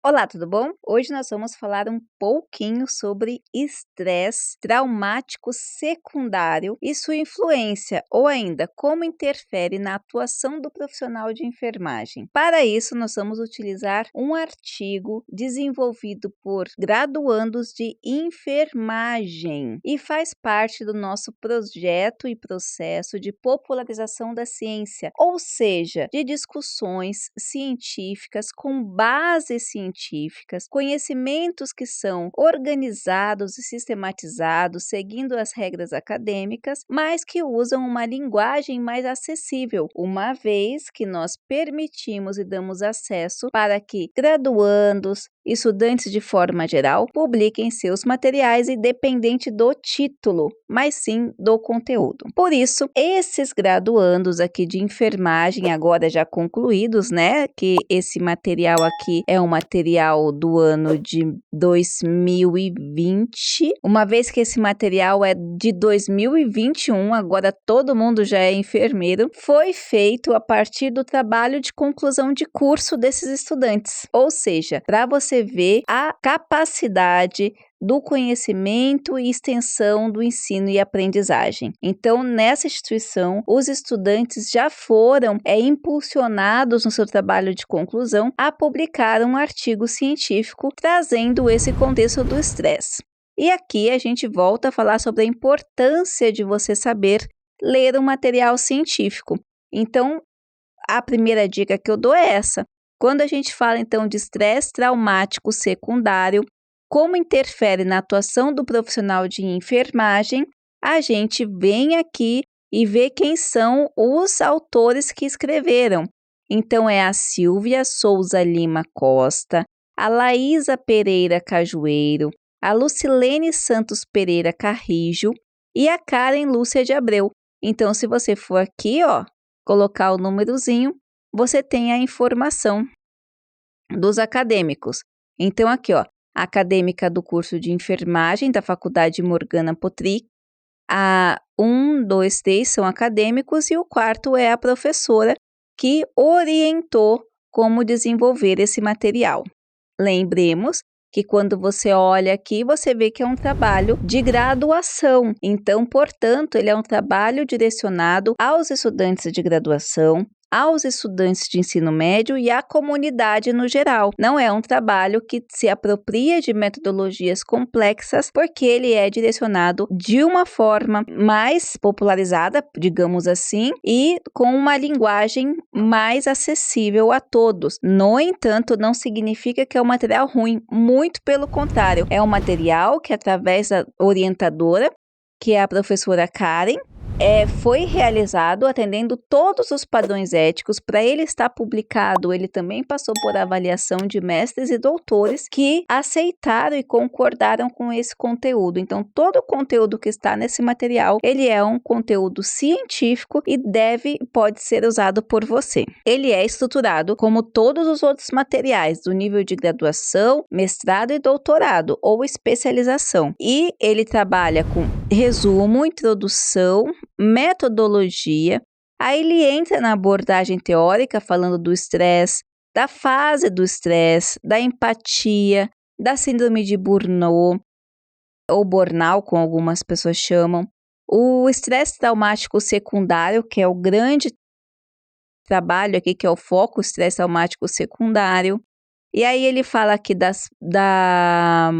Olá, tudo bom? Hoje nós vamos falar um pouquinho sobre estresse traumático secundário e sua influência, ou ainda como interfere na atuação do profissional de enfermagem. Para isso, nós vamos utilizar um artigo desenvolvido por graduandos de enfermagem e faz parte do nosso projeto e processo de popularização da ciência, ou seja, de discussões científicas com base científicas, conhecimentos que são organizados e sistematizados seguindo as regras acadêmicas, mas que usam uma linguagem mais acessível, uma vez que nós permitimos e damos acesso para que graduandos, estudantes de forma geral, publiquem seus materiais independente do título, mas sim do conteúdo. Por isso, esses graduandos aqui de enfermagem, agora já concluídos, né, que esse material aqui é um material do ano de 2020, uma vez que esse material é de 2021, agora todo mundo já é enfermeiro, foi feito a partir do trabalho de conclusão de curso desses estudantes, ou seja, para você ver a capacidade do conhecimento e extensão do ensino e aprendizagem. Então, nessa instituição, os estudantes já foram impulsionados no seu trabalho de conclusão a publicar um artigo científico trazendo esse contexto do estresse. E aqui a gente volta a falar sobre a importância de você saber ler um material científico. Então, a primeira dica que eu dou é essa. Quando a gente fala, então, de estresse traumático secundário, como interfere na atuação do profissional de enfermagem, a gente vem aqui e vê quem são os autores que escreveram. Então, é a Silvia Souza Lima Costa, a Laísa Pereira Cajueiro, a Lucilene Santos Pereira Carrijo e a Karen Lúcia de Abreu. Então, se você for aqui, colocar o númerozinho, você tem a informação dos acadêmicos. Então, aqui, acadêmica do curso de enfermagem da Faculdade Morgana Potri. A 1, 2, 3 são acadêmicos e o quarto é a professora que orientou como desenvolver esse material. Lembremos que quando você olha aqui, você vê que é um trabalho de graduação. Então, portanto, ele é um trabalho direcionado aos estudantes de graduação, aos estudantes de ensino médio e à comunidade no geral. Não é um trabalho que se apropria de metodologias complexas, porque ele é direcionado de uma forma mais popularizada, digamos assim, e com uma linguagem mais acessível a todos. No entanto, não significa que é um material ruim, muito pelo contrário. É um material que, através da orientadora, que é a professora Karen, foi realizado atendendo todos os padrões éticos. Para ele estar publicado, ele também passou por avaliação de mestres e doutores que aceitaram e concordaram com esse conteúdo. Então, todo o conteúdo que está nesse material, ele é um conteúdo científico e pode ser usado por você. Ele é estruturado como todos os outros materiais do nível de graduação, mestrado e doutorado ou especialização. E ele trabalha com resumo, introdução, metodologia. Aí ele entra na abordagem teórica falando do estresse, da fase do estresse, da empatia, da síndrome de Burnout, ou burnout, como algumas pessoas chamam, o estresse traumático secundário, que é o grande trabalho aqui, que é o foco, o estresse traumático secundário. E aí ele fala aqui da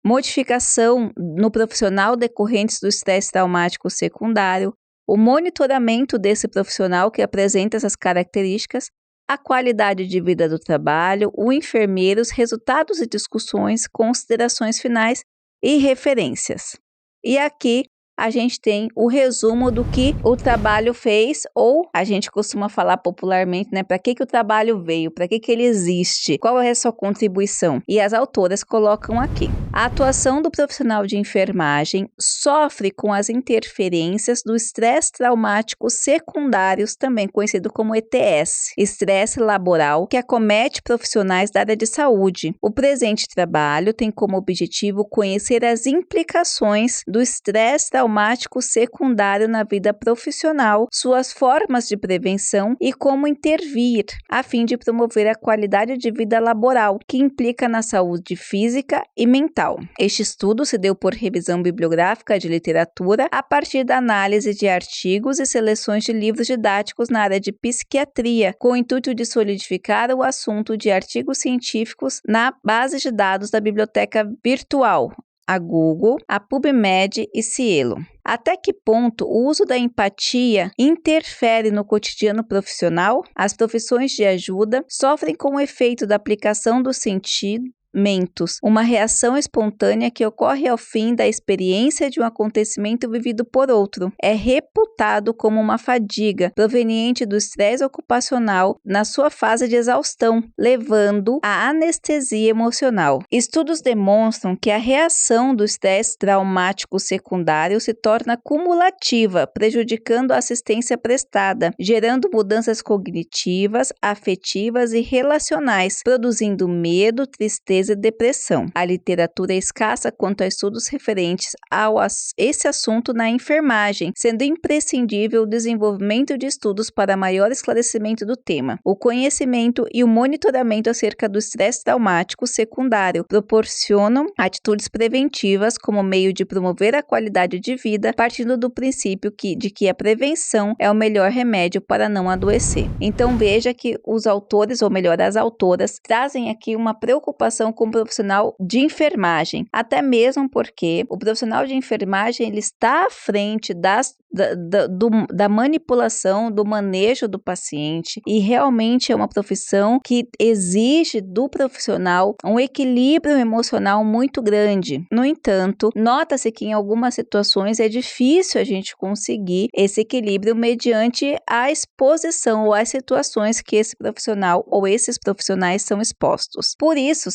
modificação no profissional decorrentes do estresse traumático secundário, o monitoramento desse profissional que apresenta essas características, a qualidade de vida do trabalho, o enfermeiro, os resultados e discussões, considerações finais e referências. E aqui a gente tem o resumo do que o trabalho fez, ou a gente costuma falar popularmente, né? Para que o trabalho veio, para que ele existe, qual é a sua contribuição. E as autoras colocam aqui. A atuação do profissional de enfermagem sofre com as interferências do estresse traumático secundários, também conhecido como ETS, estresse laboral, que acomete profissionais da área de saúde. O presente trabalho tem como objetivo conhecer as implicações do estresse traumático traumático secundário na vida profissional, suas formas de prevenção e como intervir a fim de promover a qualidade de vida laboral, que implica na saúde física e mental. Este estudo se deu por revisão bibliográfica de literatura a partir da análise de artigos e seleções de livros didáticos na área de psiquiatria, com o intuito de solidificar o assunto de artigos científicos na base de dados da biblioteca virtual, a Google, a PubMed e Cielo. Até que ponto o uso da empatia interfere no cotidiano profissional? As profissões de ajuda sofrem com o efeito da aplicação do sentimentos, uma reação espontânea que ocorre ao fim da experiência de um acontecimento vivido por outro. É reputado como uma fadiga proveniente do estresse ocupacional na sua fase de exaustão, levando à anestesia emocional. Estudos demonstram que a reação do estresse traumático secundário se torna cumulativa, prejudicando a assistência prestada, gerando mudanças cognitivas, afetivas e relacionais, produzindo medo, tristeza e depressão. A literatura é escassa quanto a estudos referentes a esse assunto na enfermagem, sendo imprescindível o desenvolvimento de estudos para maior esclarecimento do tema. O conhecimento e o monitoramento acerca do estresse traumático secundário proporcionam atitudes preventivas como meio de promover a qualidade de vida, partindo do princípio de que a prevenção é o melhor remédio para não adoecer. Então veja que os autores, ou melhor, as autoras, trazem aqui uma preocupação com o profissional de enfermagem, até mesmo porque o profissional de enfermagem ele está à frente da manipulação, do manejo do paciente, e realmente é uma profissão que exige do profissional um equilíbrio emocional muito grande. No entanto, nota-se que em algumas situações é difícil a gente conseguir esse equilíbrio mediante a exposição ou as situações que esse profissional ou esses profissionais são expostos. Por isso,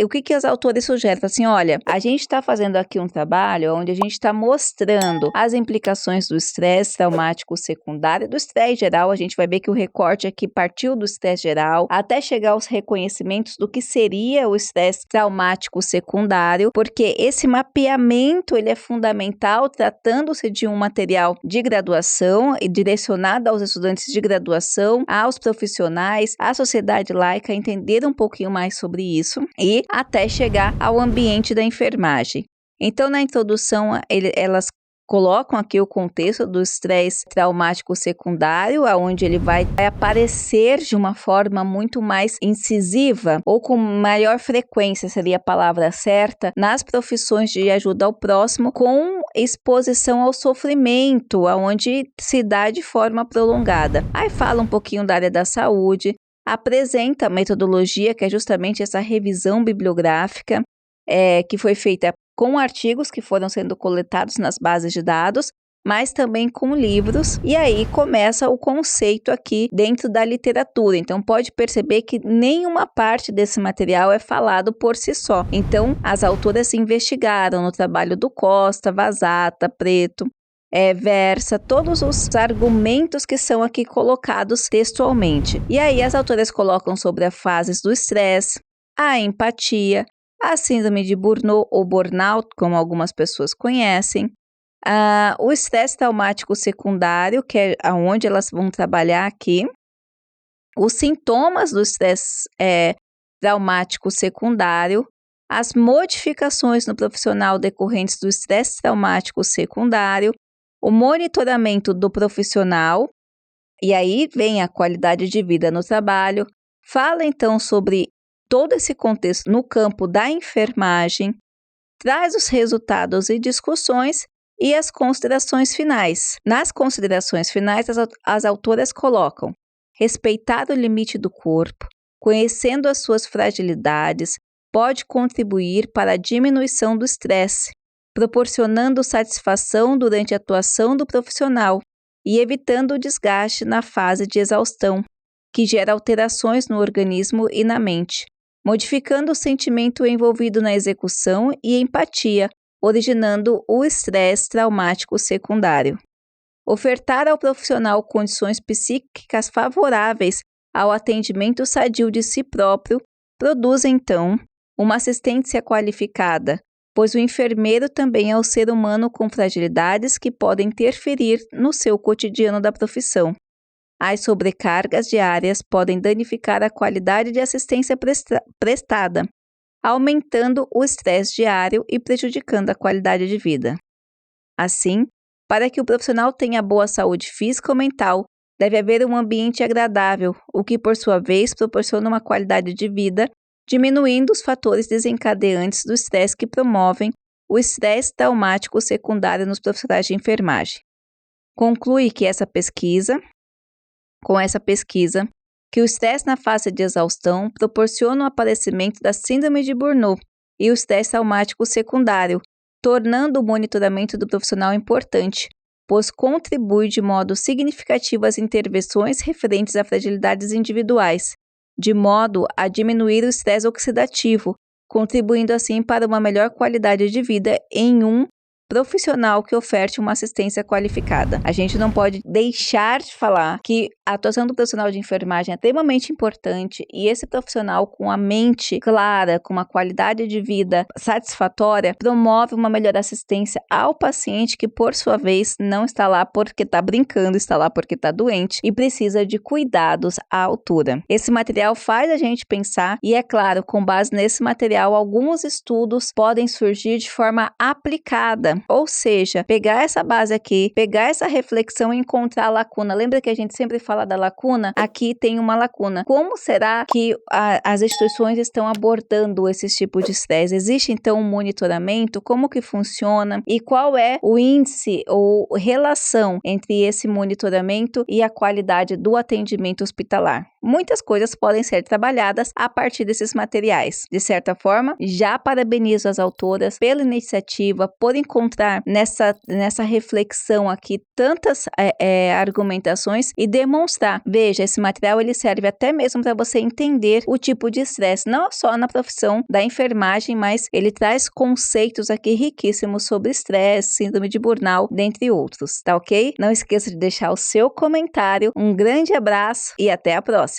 o que os autores sugerem? Assim, olha, a gente está fazendo aqui um trabalho onde a gente está mostrando as implicações do estresse traumático secundário, do estresse geral. A gente vai ver que o recorte aqui partiu do estresse geral até chegar aos reconhecimentos do que seria o estresse traumático secundário, porque esse mapeamento ele é fundamental, tratando-se de um material de graduação e direcionado aos estudantes de graduação, aos profissionais, à sociedade laica, entender um pouquinho mais sobre isso e até chegar ao ambiente da enfermagem. Então, na introdução, elas colocam aqui o contexto do estresse traumático secundário, onde ele vai aparecer de uma forma muito mais incisiva ou com maior frequência, seria a palavra certa, nas profissões de ajuda ao próximo, com exposição ao sofrimento, onde se dá de forma prolongada. Aí fala um pouquinho da área da saúde, apresenta a metodologia, que é justamente essa revisão bibliográfica, que foi feita com artigos que foram sendo coletados nas bases de dados, mas também com livros, e aí começa o conceito aqui dentro da literatura. Então pode perceber que nenhuma parte desse material é falado por si só. Então as autoras investigaram no trabalho do Costa, Vazata, Preto, Versa, todos os argumentos que são aqui colocados textualmente. E aí as autoras colocam sobre as fases do estresse, a empatia, a síndrome de Burnout ou burnout, como algumas pessoas conhecem, o estresse traumático secundário, que é onde elas vão trabalhar aqui, os sintomas do estresse traumático secundário, as modificações no profissional decorrentes do estresse traumático secundário, o monitoramento do profissional, e aí vem a qualidade de vida no trabalho. Fala então sobre todo esse contexto no campo da enfermagem, traz os resultados e discussões e as considerações finais. Nas considerações finais, as autoras colocam: respeitar o limite do corpo, conhecendo as suas fragilidades, pode contribuir para a diminuição do estresse, proporcionando satisfação durante a atuação do profissional e evitando o desgaste na fase de exaustão, que gera alterações no organismo e na mente, modificando o sentimento envolvido na execução e empatia, originando o estresse traumático secundário. Ofertar ao profissional condições psíquicas favoráveis ao atendimento sadio de si próprio produz, então, uma assistência qualificada, pois o enfermeiro também é o ser humano com fragilidades que podem interferir no seu cotidiano da profissão. As sobrecargas diárias podem danificar a qualidade de assistência prestada, aumentando o estresse diário e prejudicando a qualidade de vida. Assim, para que o profissional tenha boa saúde física ou mental, deve haver um ambiente agradável, o que, por sua vez, proporciona uma qualidade de vida, diminuindo os fatores desencadeantes do estresse que promovem o estresse traumático secundário nos profissionais de enfermagem. Conclui que com essa pesquisa, que o estresse na fase de exaustão proporciona o aparecimento da síndrome de Burnout e o estresse traumático secundário, tornando o monitoramento do profissional importante, pois contribui de modo significativo às intervenções referentes a fragilidades individuais, de modo a diminuir o estresse oxidativo, contribuindo assim para uma melhor qualidade de vida em um profissional que oferte uma assistência qualificada. A gente não pode deixar de falar que a atuação do profissional de enfermagem é extremamente importante e esse profissional com a mente clara, com uma qualidade de vida satisfatória, promove uma melhor assistência ao paciente que, por sua vez, não está lá porque está brincando, está lá porque está doente e precisa de cuidados à altura. Esse material faz a gente pensar e, é claro, com base nesse material, alguns estudos podem surgir de forma aplicada. Ou seja, pegar essa base aqui, pegar essa reflexão e encontrar a lacuna. Lembra que a gente sempre fala da lacuna? Aqui tem uma lacuna. Como será que as instituições estão abordando esse tipo de estresse? Existe então um monitoramento? Como que funciona? E qual é o índice ou relação entre esse monitoramento e a qualidade do atendimento hospitalar? Muitas coisas podem ser trabalhadas a partir desses materiais. De certa forma, já parabenizo as autoras pela iniciativa, por encontrar nessa reflexão aqui tantas argumentações e demonstrar. Veja, esse material ele serve até mesmo para você entender o tipo de estresse, não só na profissão da enfermagem, mas ele traz conceitos aqui riquíssimos sobre estresse, síndrome de burnout, dentre outros, tá ok? Não esqueça de deixar o seu comentário. Um grande abraço e até a próxima!